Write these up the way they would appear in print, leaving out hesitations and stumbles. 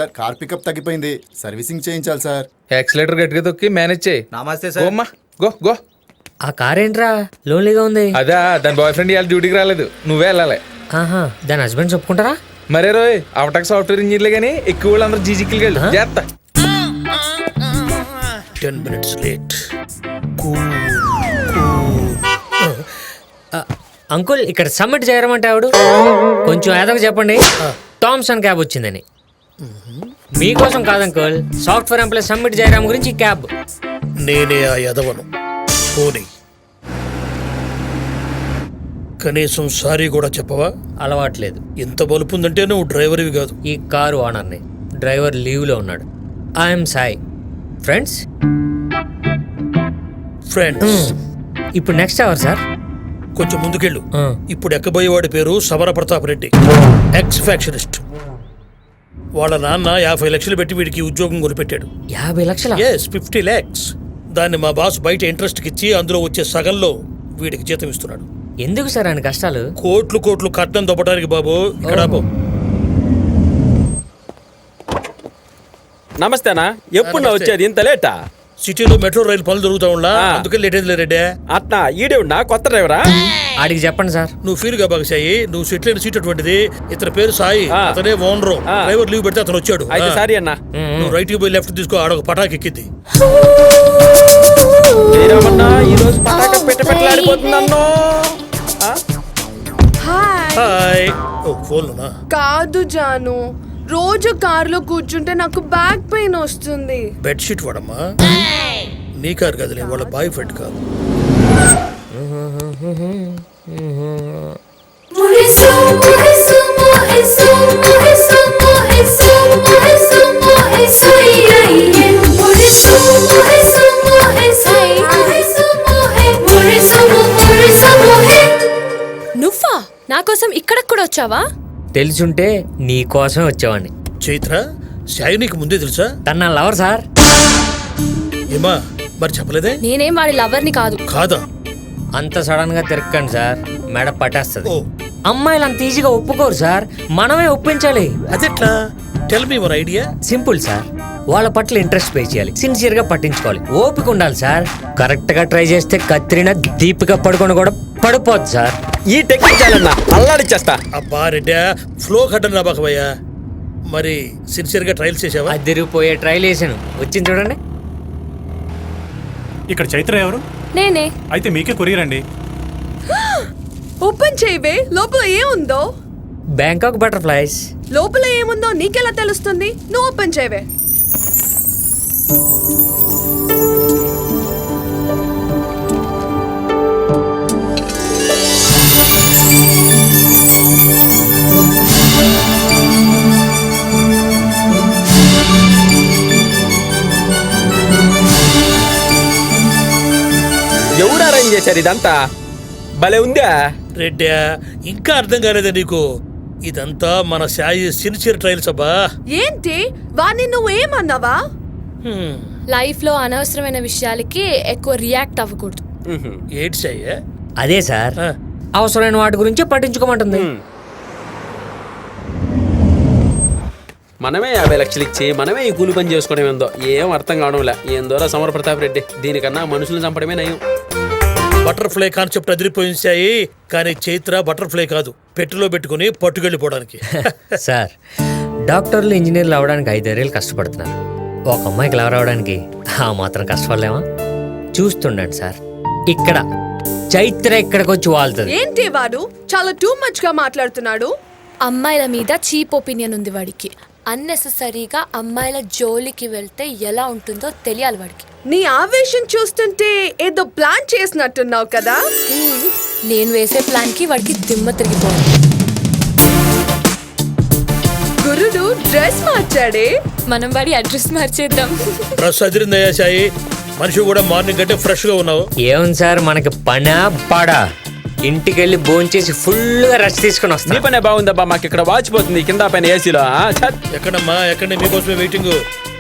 Sir, car pickup తగ్గిపోయింది, servicing చేయించాలి sir. Accelerator గట్టిగా తొక్కి మేనేజ్ చేయి. నమస్తే సార్. గోమ్మా గో గో. ఆ కార్ ఏంట్రా లోన్లీగా ఉంది? అదా దాని బాయ్ ఫ్రెండ్ ఇవాళ డ్యూటీకి రాలేదు, నువ్వే వెళ్ళాలి. ఆహా, దాని హస్బెండ్ చెప్పుకుంటారా? మరే రోయ్ అవటక్ సాఫ్ట్వేర్ ఇంజనీర్లే కానీ ఎక్కువ వాళ్ళందరూ జీజీకి వెళ్ళు చేస్తా. 10 minutes late. అంకుల్ ఇక్కడ సబ్మిట్ చేయరమంటే ఆవిడ కొంచెం ఏదో చెప్పండి. థామ్సన్ క్యాబ్ వచ్చిందని. మీకోసం కాదు అంకుల్, సాఫ్ట్వేర్ ఎంప్లాయ్ సబ్మిట్ చేయడం గురించి ఈ క్యాబ్. నేనే ఆ యదవను. పోనీ కనీసం సారీ కూడా చెప్పవా? అలవాట్లేదు. ఎంత బలుపుందంటే నువ్వు డ్రైవర్వి కాదు. ఈ కారు ఓనర్ని, డ్రైవర్ లీవ్లో ఉన్నాడు. ఐఎమ్ సాయి. Friends friends. ఇప్పుడు నెక్స్ట్ అవర్ సార్. కొంచెం ముందుకెళ్ళు. ఇప్పుడు ఎక్కబోయేవాడి పేరు సమర ప్రతాప్ రెడ్డి, ఎక్స్ ఫ్యాక్షనిస్ట్. వాళ్ళ నాన్న 50 లక్షలు పెట్టి వీడికి ఉద్యోగం కొనిపెట్టాడు. 50 లక్షలు? Yes, 50 lakhs. దాన్ని మా బాస్ బయట ఇంట్రెస్ట్కి ఇచ్చి అందులో వచ్చే సగంలో వీడికి జీతం ఇస్తున్నాడు. ఎందుకు సార్ ఆయన కష్టాలు? కోట్లు కోట్లు కట్నం దొబ్బడానికి బాబు. ఇక్కడ నమస్తేనా, ఎప్పుడు వచ్చేది ఇంత లేటా? సిటీలో మెట్రో రైలు పనులు జరుగుతా ఉన్నా, అందుకే లేట్ అయింది రెడ్డి. అట్నా ఈడే ఉన్నా కొత్త డ్రైవరా? ఆడికి చెప్పండి సార్. నువ్వు ఫీల్ గా బాగుసాయి, నువ్వు సీట్ లేని సీట్ అటువంటిది. ఇతని పేరు సాయి, అతనే ఓనరు. డ్రైవర్ లీవ్ పెడితే అతను వచ్చాడు. అయితే సారీ అన్నా. నువ్వు రైట్ కి పోయి లెఫ్ట్ తీసుకో, ఆడొక పటాకి ఎక్కింది. ఈ రోజు పటాక పెట్టలాడిపోతుందన్నో. హాయ్. ఓ ఫోన్ కాదు జాను, రోజు కారులో కూర్చుంటే నాకు బ్యాక్ పెయిన్ వస్తుంది. బెడ్షీట్ వాడమ్మా. నీ కారు కదలే, వాళ్ళ బాయ్ ఫ్రెండ్ కాదు. నువ్వా నా కోసం ఇక్కడికి కూడా వచ్చావా? తెలుసుంటే నీ కోసమే వచ్చేవాడిని. చైత్ర, సాయి నీకు ముందే తెలుసా? తన నా లవర్ సార్. ఏమా మరి చెప్పలేదే? నేనేం వాడి లవర్ని కాదు. కాదా? అంత సడన్ గా తిరక్కండి సార్, మెడ పట్టేస్తుంది. ఓ, అమ్మాయిలు అంత ఈజీగా ఒప్పుకోరు సార్, మనమే ఒప్పించాలి. అదెట్లా? Tell me one idea. Simple sir, వాళ్ళ పట్ల ఇంట్రెస్ట్ పే చేయాలి, సిన్సియర్ గా పట్టించుకోవాలి, ఓపిక ఉండాలి సార్. కరెక్ట్ గా ట్రై చేస్తే కత్రినా దీపిక పడుకొని కూడా పడిపోద్ది సార్. ఈ టెక్నిక్ చాలన్నా, అల్లాడిచ్చేస్తా. అబ్బా రెడ్డా, ఫ్లో కట్టను బాకబయ్యా. మరి సిన్సియర్ గా ట్రయల్స్ చేసావా? అదిరిపోయే ట్రైల్ వేసాను, వచ్చింది చూడండి. ఇక్కడ చైత్ర ఎవరు? నేనే. అయితే మీకే కొరియర్ అండి. ఓపెన్ చేయవే, లోపల ఏముందో. Bangkok butterflies. లోపల ఏముందో నీకెలా తెలుస్తుంది? నువ్వు ఓపెన్ చేయవే. ఎవరు అరేంజ్ చేశారు ఇదంతా? భలే ఉందా రెడ్డా, ఇంకా అర్థం కాలేదా నీకు? ఇదంతా మన సాయి సిన్సియర్ ట్రయల్స్ అబ్బా. ఏంటి వాణ్ణి నువ్వు ఏమన్నావా? లైఫ్ లో అనవసరమైన విషయాలకి ఎక్కువ రియాక్ట్ అవ్వకూడదు. ఏంటి సాయి? అదే సార్, అవసరమైన వాటి గురించి పట్టించుకోమంటుంది. మనమే 50 లక్షలు ఇచ్చి మనమే ఈ కూలి పని చేసుకోవడం ఏందో ఏం అర్థం కావడంలే. ఏందోరా సమర ప్రతాప్ రెడ్డి, దీనికన్నా మనుషులను చంపడమే నయం. బటర్ఫ్లై కాన్సెప్ట్ అదిరిపోయించాయి, కానీ చైత్ర బటర్ఫ్లై కాదు, పెట్టెలో పెట్టుకుని పట్టుకెళ్ళిపోవడానికి. సార్, డాక్టర్లు ఇంజనీర్లు అవడానికి 5 ఏళ్ళు కష్టపడుతున్నారు. ఒక అమ్మాయికి లవర్ అవడానికి ఆ మాత్రం కష్టపడలేమా? చూస్తుండండి సార్, ఇక్కడ చైత్ర ఇక్కడికి వచ్చి వాళ్తుంది. ఏంటి వాడు చాలా టూ మచ్ గా మాట్లాడుతున్నాడు. అమ్మాయిల మీద చీప్ ఒపీనియన్ ఉంది వాడికి. అన్నెసెసరీగా అమ్మాయిల జోలికి వెళ్తే ఎలా ఉంటుందో తెలియాలి వాడికి. నీ ఆవేశం చూస్తుంటే ఏదో ప్లాన్ చేసినట్టున్నావు కదా. నేను వేసే ప్లాన్ కి వాడికి దిమ్మ తిరిగిపోవాలి. గురుడు డ్రెస్ మార్చాడే, మనం వాడి అడ్రస్ మార్చేద్దాం. డ్రెస్ అదిరిందయ్యా సాయి, మనిషి కూడా మార్నింగ్ అంటే ఫ్రెష్ గా ఉన్నావు. ఏముంది సార్, మనకి పనా పాడా? ఇంటికి వెళ్ళి భోంచేసి ఫుల్ గా రెస్ట్ తీసుకుని నీ వస్తాను. పనే బాగుందబ్బా, మాకు ఇక్కడ వాచిపోతుంది కింద పైన ఏసీలో. ఎక్కడమ్మా, ఎక్కడ మీకోసమే వెయిటింగ్.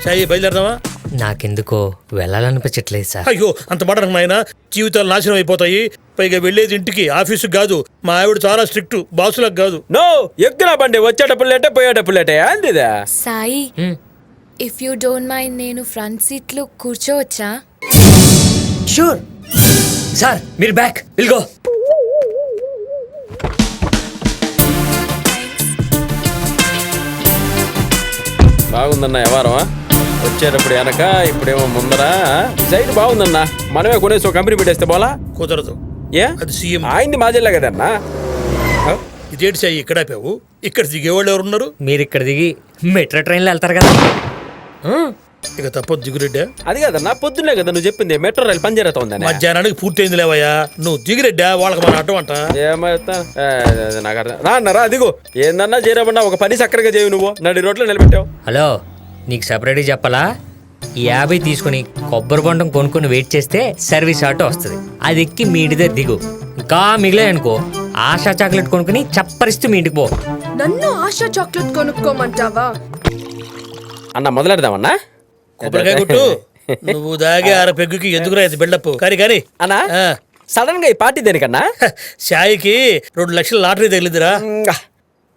సాయి బయలుదేరదామా? నాకెందుకో వెళ్ళాలనిపించట్లేదు సార్. అయ్యో, అంత మాట నాయన, జీవితాలు నాశనం అయిపోతాయి. పైగా వెళ్ళేది ఇంటికి ఆఫీసు కాదు. మా ఆవిడ చాలా స్ట్రిక్ట్, బాసులకు కాదు. నో ఎక్కున బండి వచ్చేటప్పుడు లేటే పోయేటప్పుడు లేటే అందిదా. Sai if you don't mind నేను ఫ్రంట్ సీట్లో కూర్చోవచ్చా? షూర్ సార్, మీరు బ్యాక్ విల్ గో. బాగుందన్న వ్యవహారమా, వచ్చేటప్పుడు వెనక ఇప్పుడేమో ముందరా. సైడ్ బాగుందన్న, మనమే కొనేసి ఒక కంపెనీ పెట్టేస్తే పోలా. కుదరదు, ఏ అది సీఎం. ఆయన్ని మాజల్లా కదన్నా. ఇదేంటి సాయి ఇక్కడ ఆపావు? ఇక్కడ దిగేవాళ్ళు ఎవరున్నారు? మీరు ఇక్కడ దిగి మెట్రో ట్రైన్లో వెళ్తారు కదా. ఇక తప్పదు దిగురెడ్డా. అది కదన్నా, పొద్దున్నే కదా నువ్వు చెప్పింది మెట్రో రైలు పని జరుగుతా ఉందని. మధ్యాహ్నానికి పూర్తయింది లేవయ్యా. నువ్వు దిగురెడ్డా, వాళ్ళకి మన అడ్డం అంట. ఏమైతే నాకు అర్థం రా అన్నారా. అదిగో ఏందన్నా చేరమన్నా, ఒక పని చక్కరగా చేయవు, నువ్వు నడి రోడ్లో నిలబెట్టావు. హలో, నీకు సపరేట్గా చెప్పాలా? ఈ 50 తీసుకుని కొబ్బరి బొండం కొనుక్కొని వెయిట్ చేస్తే సర్వీస్ ఆటో వస్తుంది. అది ఎక్కి మీ ఇంటి దగ్గర దిగు. ఇంకా మిగిలే అనుకో, ఆశా చాక్లెట్ కొనుక్కుని చప్పరిస్తూ మీ ఇంటికి పో. నన్ను ఆశా చాక్లెట్ కొనుక్కోమంటావా? అన్న మొదలెడదామన్నా. కొబ్బరికాయ కొట్టు. నువ్వు దాగే ఆర పెగ్గుకి ఎందుకు రైతు బిల్డప్ కానీ అన్నా సడన్ గా ఈ పార్టీ దేనికన్నా? సాయికి 2 లక్షల లాటరీ తగిలిందిరా.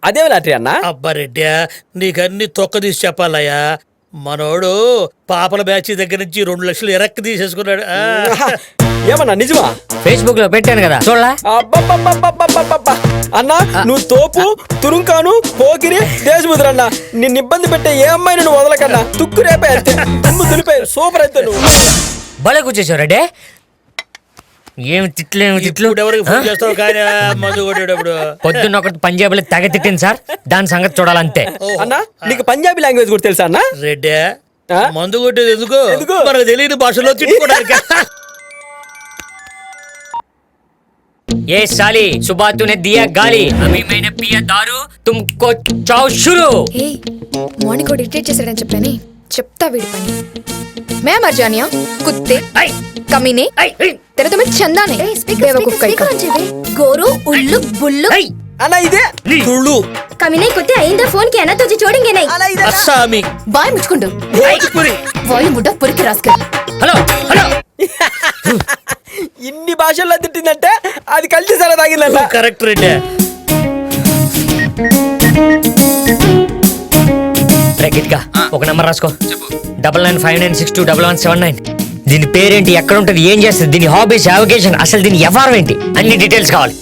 అదే లాటరీ అన్నా. అబ్బా రెడ్డా, నీకన్నీ తొక్క తీసి చెప్పాలయ్యా. మనోడు పాపల బ్యాచ్ దగ్గర నుంచి 2 లక్షలు ఎరక్కి తీసేసుకున్నాడు. ఏమన్నా నిజమా? ఫేస్బుక్ లో పెట్టాను కదా, చూడలా? అబ్బబ్బబ్బబ్బబ్బబ్బబ్బ. అన్నా నువ్వు తోపు తురుంకాను పోకిరి దేశముద్రన్నా, నిన్ను ఇబ్బంది పెట్టే ఏ అమ్మాయిని నువ్వు వదలకన్నా. తుక్కు రేపే అంతే, తుమ్ము దులిపాయి. సూపర్ అయితే నువ్వు భలే కూర్చేసావు రెడ్డే. ఏమి తిట్లు ఇప్పుడు ఎవరికి ఫోన్ చేస్తావు కానీ మందు కొట్టేటప్పుడు. పొద్దున్న ఒకటి పంజాబీలో తెగ తిట్టింది సార్, దాని సంగతి చూడాలంతే. అన్నా నీకు పంజాబీ లాంగ్వేజ్ కూడా తెలుసా అన్నా? రెడ్డా, ఆ? మందు కొట్టేది ఎందుకు? ఎందుకు? మనకు తెలియని భాషలో తిట్టుకోవడానికి. ये साली सुबह तूने दिया गाली, अभी मैंने पिया दारू, तुमको चाव शुरू. ఏ మార్నింగ్ కూడా ఇరిటేట్ చేశాడని చెప్పానే, చెప్తా వీడి పని. मैं मर जानिया कुत्ते कमीने तेरे तो मैं चंदा नहीं बेवकूफ कहीं का गोरू उल्लू बुल्लू అన్నా ఇదే తుళ్ళు कमीने कुत्ते आइंदा फोन किया ना तुझे छोड़ेंगे नहीं. అస్సామి बाय मुझकुंडू वायु बुड्ढा पुरके रास्कल. హలో హలో, ఇన్ని భాషల్లో తిట్టిందంటే అది కలిసి సరే తాగిందంట. కరెక్ట్ రెడ్డా. గా ఒక నంబర్ రాసుకో, 9959621179. దీని పేరేంటి, ఎక్కడ ఉంటుంది, ఏం చేస్తుంది, దీని హాబీస్, అవకేషన్, అసలు దీని వ్యవహారం ఏంటి, అన్ని డీటెయిల్స్ కావాలి.